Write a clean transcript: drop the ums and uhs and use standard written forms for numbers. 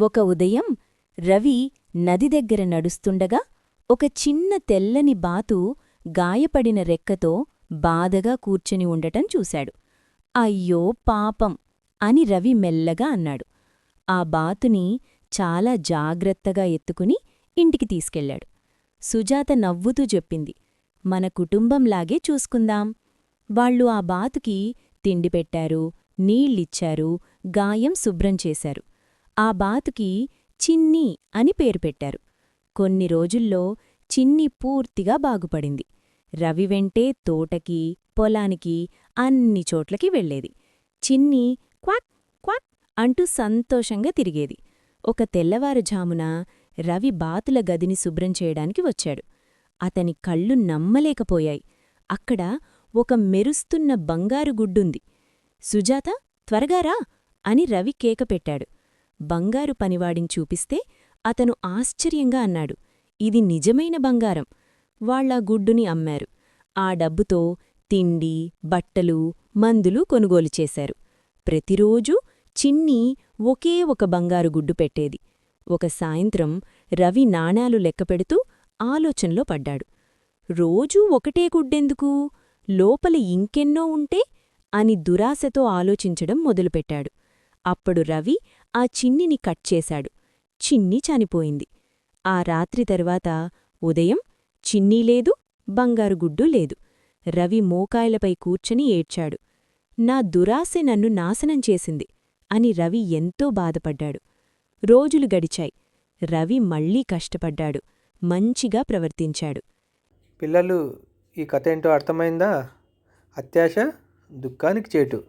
ఒక ఉదయం రవి నది దగ్గర నడుస్తుండగా ఒక చిన్న తెల్లని బాతు గాయపడిన రెక్కతో బాధగా కూర్చుని ఉండటం చూశాడు. అయ్యో పాపం అని రవి మెల్లగా అన్నాడు. ఆ బాతుని చాలా జాగ్రత్తగా ఎత్తుకుని ఇంటికి తీసుకెళ్లాడు. సుజాత నవ్వుతూ చెప్పింది, మన కుటుంబంలాగే చూసుకుందాం. వాళ్ళు ఆ బాతుకి తిండి పెట్టారు, నీళ్ళిచ్చారు, గాయం శుభ్రం చేశారు. ఆ బాతుకి చిన్ని అని పేరు పెట్టారు. కొన్ని రోజుల్లో చిన్ని పూర్తిగా బాగుపడింది. రవి వెంటే తోటకి, పొలానికి, అన్ని చోట్లకి వెళ్లేది. చిన్ని క్వాక్ క్వాక్ అంటూ సంతోషంగా తిరిగేది. ఒక తెల్లవారుఝామున రవి బాతుల గదిని శుభ్రం చేయడానికి వచ్చాడు. అతని కళ్ళు నమ్మలేకపోయాయి. అక్కడ ఒక మెరుస్తున్న బంగారు గుడ్డుంది. సుజాత, త్వరగా రా అని రవి కేక పెట్టాడు. బంగారు పనివాడిని చూపిస్తే అతను ఆశ్చర్యంగా అన్నాడు, ఇది నిజమైన బంగారం. వాళ్ళా గుడ్డుని అమ్మారు. ఆ డబ్బుతో తిండి, బట్టలు, మందులు కొనుగోలు చేశారు. ప్రతిరోజూ చిన్ని ఒకే ఒక బంగారు గుడ్డు పెట్టేది. ఒక సాయంత్రం రవి నాణాలు లెక్కపెడుతూ ఆలోచనలో పడ్డాడు. రోజూ ఒకటే గుడ్డెందుకు, లోపల ఇంకెన్నో ఉంటే అని దురాశతో ఆలోచించడం మొదలుపెట్టాడు. అప్పుడు రవి ఆ చిన్నిని కట్ చేశాడు. చిన్ని చనిపోయింది. ఆ రాత్రి తరువాత ఉదయం చిన్నీ లేదు, బంగారు గుడ్డు లేదు. రవి మోకాయలపై కూర్చొని ఏడ్చాడు. నా దురాశే నన్ను నాశనం చేసింది అని రవి ఎంతో బాధపడ్డాడు. రోజులు గడిచాయి. రవి మళ్లీ కష్టపడ్డాడు, మంచిగా ప్రవర్తించాడు. పిల్లలు, ఈ కథ ఏంటో అర్థమైందా? అత్యాశ దుఃఖానికి చేటు.